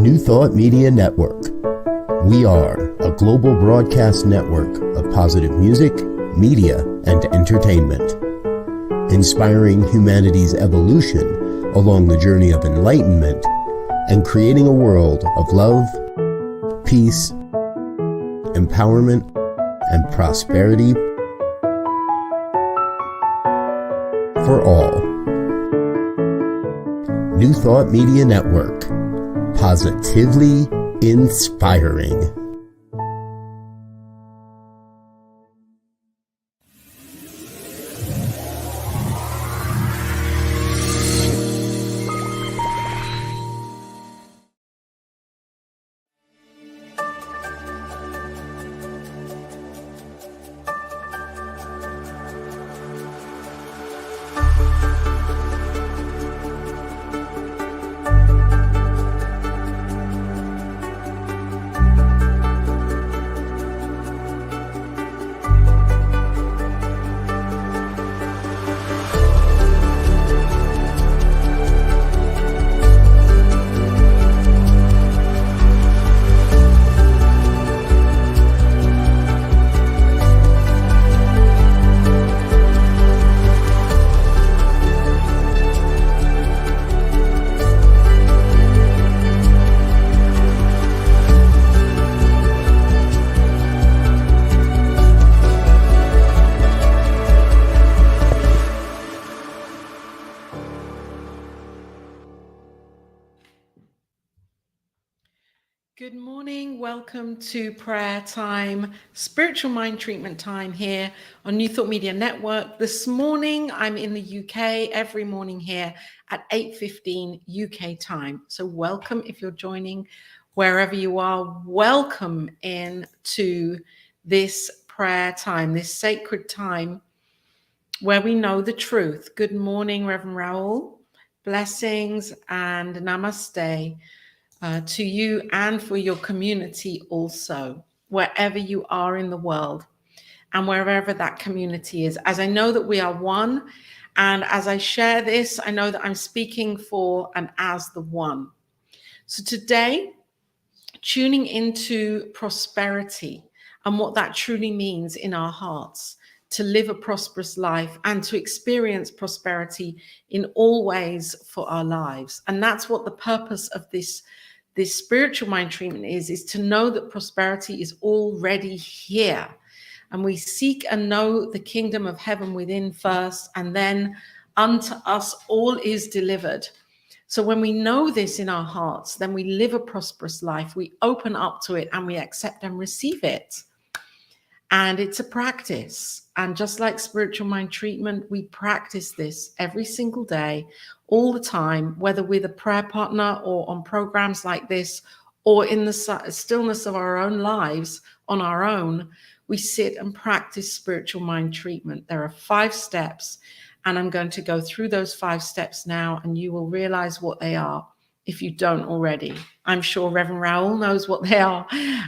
New Thought Media Network. We are a global broadcast network of positive music, media, and entertainment, inspiring humanity's evolution along the journey of enlightenment and creating a world of love, peace, empowerment, and prosperity for all. New Thought Media Network. Positively inspiring. Good morning. Welcome to prayer time, spiritual mind treatment time here on New Thought Media Network. This morning, I'm in the UK every morning here at 8:15 UK time. So welcome if you're joining wherever you are. Welcome in to this prayer time, this sacred time where we know the truth. Good morning, Reverend Raoul. Blessings and namaste. To you and for your community also, wherever you are in the world and wherever that community is. As I know that we are one, and as I share this, I know that I'm speaking for and as the one. So today, tuning into prosperity and what that truly means in our hearts, to live a prosperous life and to experience prosperity in all ways for our lives. And that's what the purpose of this spiritual mind treatment is to know that prosperity is already here. And we seek and know the kingdom of heaven within first, and then unto us all is delivered. So when we know this in our hearts, then we live a prosperous life. We open up to it and we accept and receive it. And it's a practice. And just like spiritual mind treatment, we practice this every single day, all the time, whether with a prayer partner or on programs like this, or in the stillness of our own lives on our own. We sit and practice spiritual mind treatment. There are 5 steps, and I'm going to go through those 5 steps now, and you will realize what they are if you don't already. I'm sure Reverend Raoul knows what they are,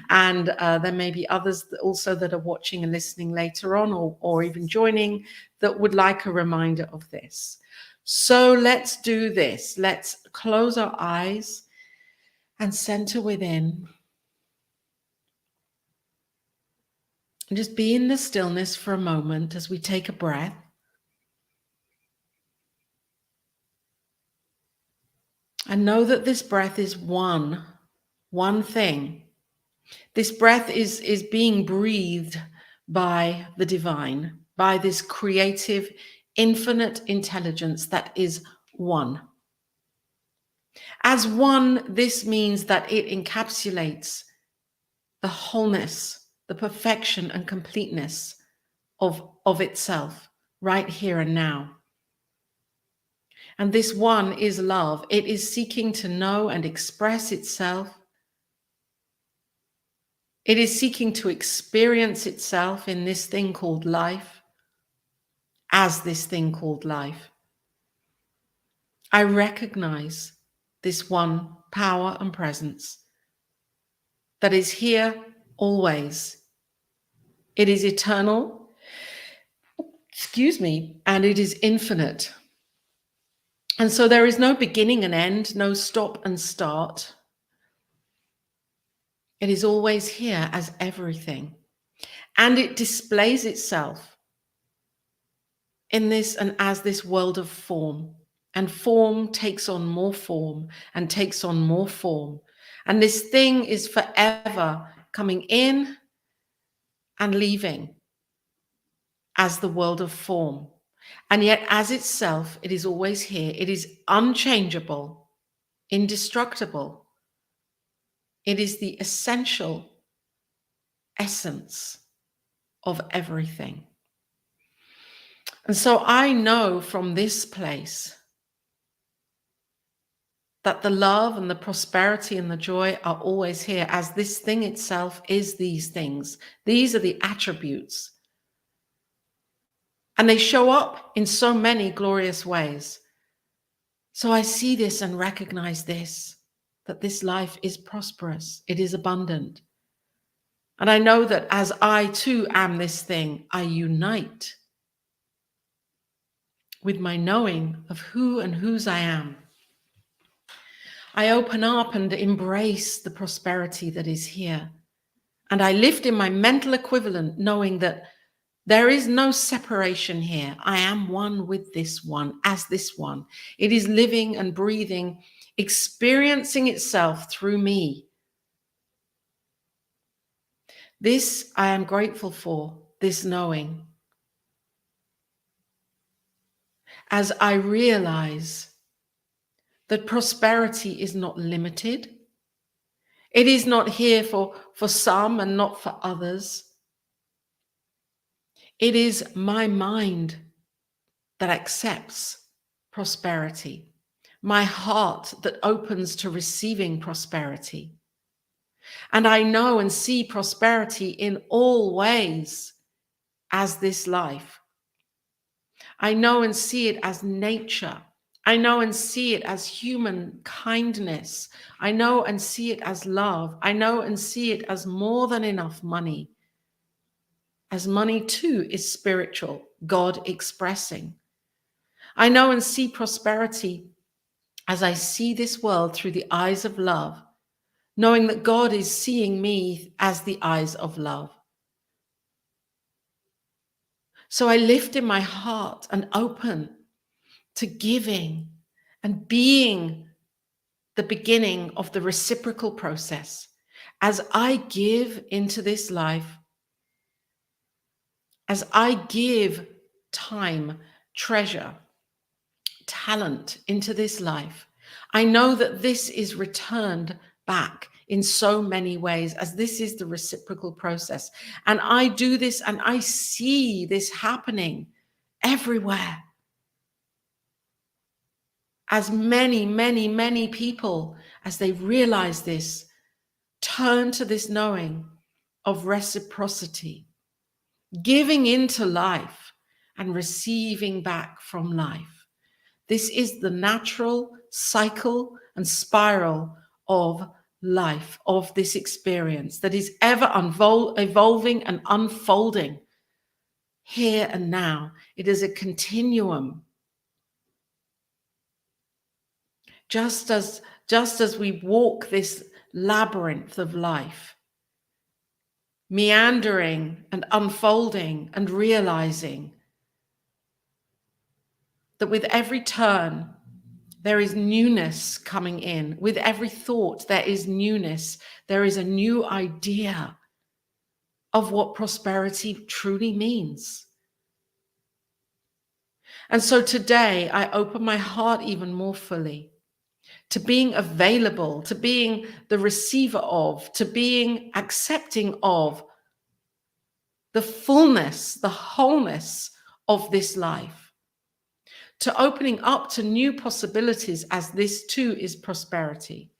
and there may be others also that are watching and listening later on, or even joining, that would like a reminder of this. So let's do this. Let's close our eyes and center within. And just be in the stillness for a moment as we take a breath. And know that this breath is one thing. This breath is being breathed by the divine, by this creative, infinite intelligence that is one. As one, this means that it encapsulates the wholeness, the perfection and completeness of itself right here and now. And this one is love. It is seeking to know and express itself. It is seeking to experience itself in this thing called life, as this thing called life. I recognize this one power and presence that is here always. It is eternal, and it is infinite. And so there is no beginning and end, no stop and start. It is always here as everything. And it displays itself in this and as this world of form. And form takes on more form and takes on more form. And this thing is forever coming in and leaving as the world of form. And yet as itself, it is always here. It is unchangeable, indestructible. It is the essential essence of everything. And so I know from this place that the love and the prosperity and the joy are always here, as this thing itself is these things. These are the attributes. And they show up in so many glorious ways. So I see this and recognize this, that this life is prosperous. It is abundant. And I know that as I too am this thing, I unite with my knowing of who and whose I am. I open up and embrace the prosperity that is here. And I lift in my mental equivalent, knowing that there is no separation here. I am one with this one, as this one. It is living and breathing, experiencing itself through me. This I am grateful for, this knowing. As I realize that prosperity is not limited. It is not here for some and not for others. It is my mind that accepts prosperity, my heart that opens to receiving prosperity. And I know and see prosperity in all ways as this life. I know and see it as nature. I know and see it as human kindness. I know and see it as love. I know and see it as more than enough money. As money too is spiritual, God expressing. I know and see prosperity as I see this world through the eyes of love, knowing that God is seeing me as the eyes of love. So I lift in my heart and open to giving and being the beginning of the reciprocal process. As I give into this life, as I give time, treasure, talent into this life, I know that this is returned back in so many ways, as this is the reciprocal process. And I do this and I see this happening everywhere. As many, many, many people, as they realize this, turn to this knowing of reciprocity, giving into life and receiving back from life. This is the natural cycle and spiral of life, of this experience that is ever evolving and unfolding here and now. It is a continuum. Just as we walk this labyrinth of life, meandering and unfolding and realizing that with every turn, there is newness coming in. With every thought, there is newness. There is a new idea of what prosperity truly means. And so today, I open my heart even more fully to being available, to being the receiver of, to being accepting of the fullness, the wholeness of this life, to opening up to new possibilities as this too is prosperity,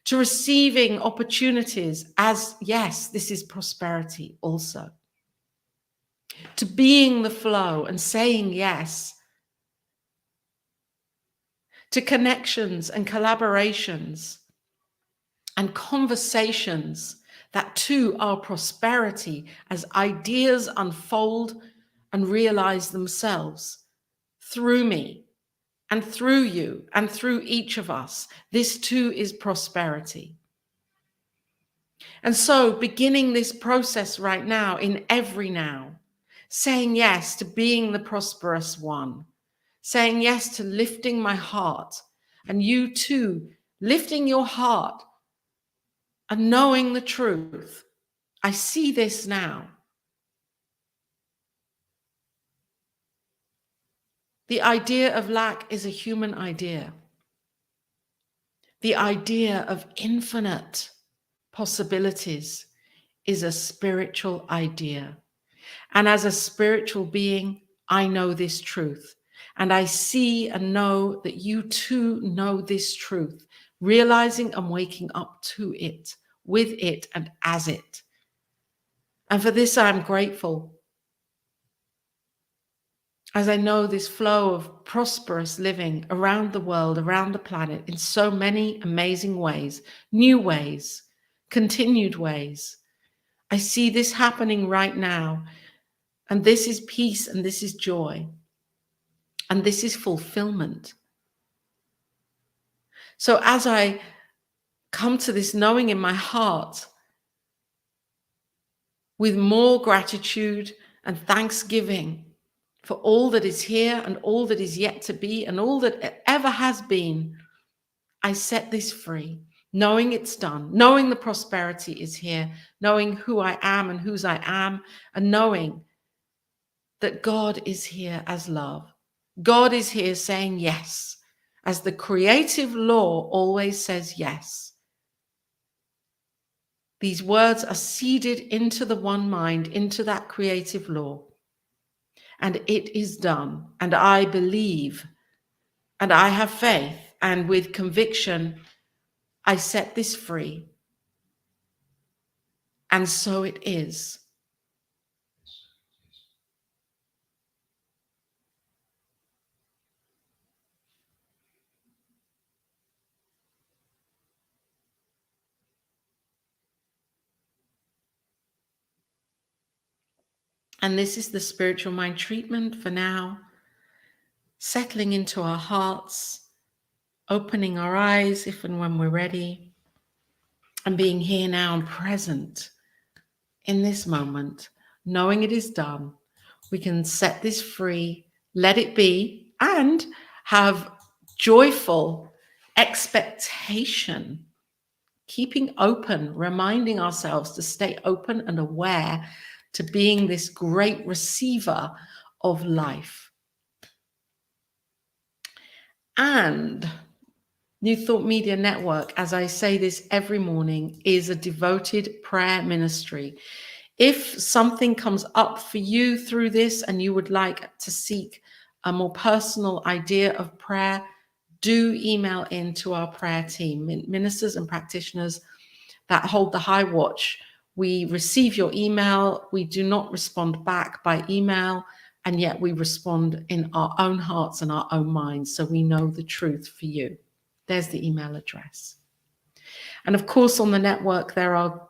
to receiving opportunities as, yes, this is prosperity also, to being the flow and saying yes, to connections and collaborations and conversations that too are prosperity as ideas unfold and realize themselves through me and through you and through each of us. This too is prosperity. And so beginning this process right now, in every now, saying yes to being the prosperous one, saying yes to lifting my heart, and you too, lifting your heart and knowing the truth. I see this now. The idea of lack is a human idea. The idea of infinite possibilities is a spiritual idea. And as a spiritual being, I know this truth. And I see and know that you too know this truth, realizing and waking up to it, with it, and as it. And for this, I'm grateful. As I know this flow of prosperous living around the world, around the planet, in so many amazing ways, new ways, continued ways. I see this happening right now. And this is peace, and this is joy, and this is fulfillment. So as I come to this knowing in my heart, with more gratitude and thanksgiving for all that is here and all that is yet to be and all that ever has been, I set this free, knowing it's done, knowing the prosperity is here, knowing who I am and whose I am, and knowing that God is here as love. God is here saying yes, as the creative law always says yes. These words are seeded into the one mind, into that creative law. And it is done. And I believe, and I have faith, and with conviction, I set this free. And so it is. And this is the spiritual mind treatment for now, settling into our hearts, opening our eyes if and when we're ready, and being here now and present in this moment, knowing it is done. We can set this free, let it be, and have joyful expectation, keeping open, reminding ourselves to stay open and aware to being this great receiver of life. And New Thought Media Network, as I say this every morning, is a devoted prayer ministry. If something comes up for you through this and you would like to seek a more personal idea of prayer, do email in to our prayer team, ministers and practitioners that hold the high watch. We receive your email. We do not respond back by email, and yet we respond in our own hearts and our own minds, so we know the truth for you. There's the email address. And of course, on the network, there are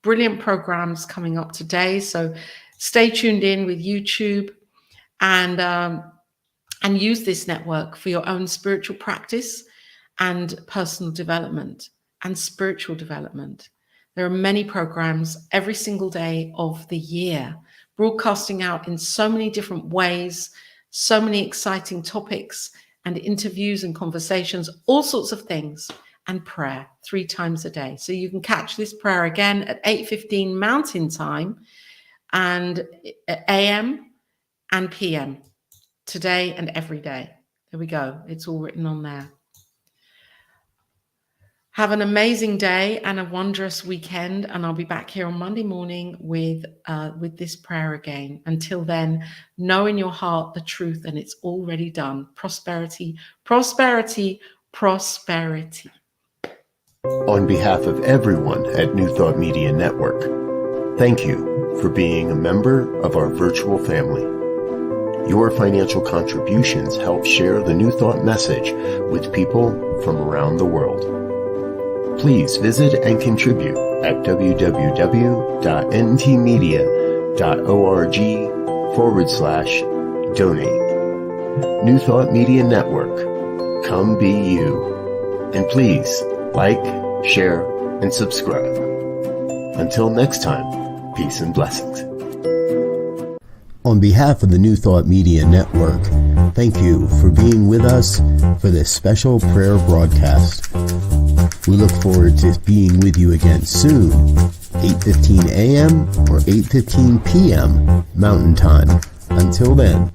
brilliant programs coming up today. So stay tuned in with YouTube and use this network for your own spiritual practice and personal development and spiritual development. There are many programs every single day of the year, broadcasting out in so many different ways, so many exciting topics and interviews and conversations, all sorts of things, and prayer 3 times a day. So you can catch this prayer again at 8:15 Mountain Time and AM and PM, today and every day. There we go. It's all written on there. Have an amazing day and a wondrous weekend, and I'll be back here on Monday morning with this prayer again. Until then, know in your heart the truth, and it's already done. Prosperity, prosperity, prosperity. On behalf of everyone at New Thought Media Network, thank you for being a member of our virtual family. Your financial contributions help share the New Thought message with people from around the world. Please visit and contribute at www.ntmedia.org/donate. New Thought Media Network. Come be you. And please like, share, and subscribe. Until next time, peace and blessings. On behalf of the New Thought Media Network, thank you for being with us for this special prayer broadcast. We look forward to being with you again soon, 8:15 a.m. or 8:15 p.m. Mountain Time. Until then.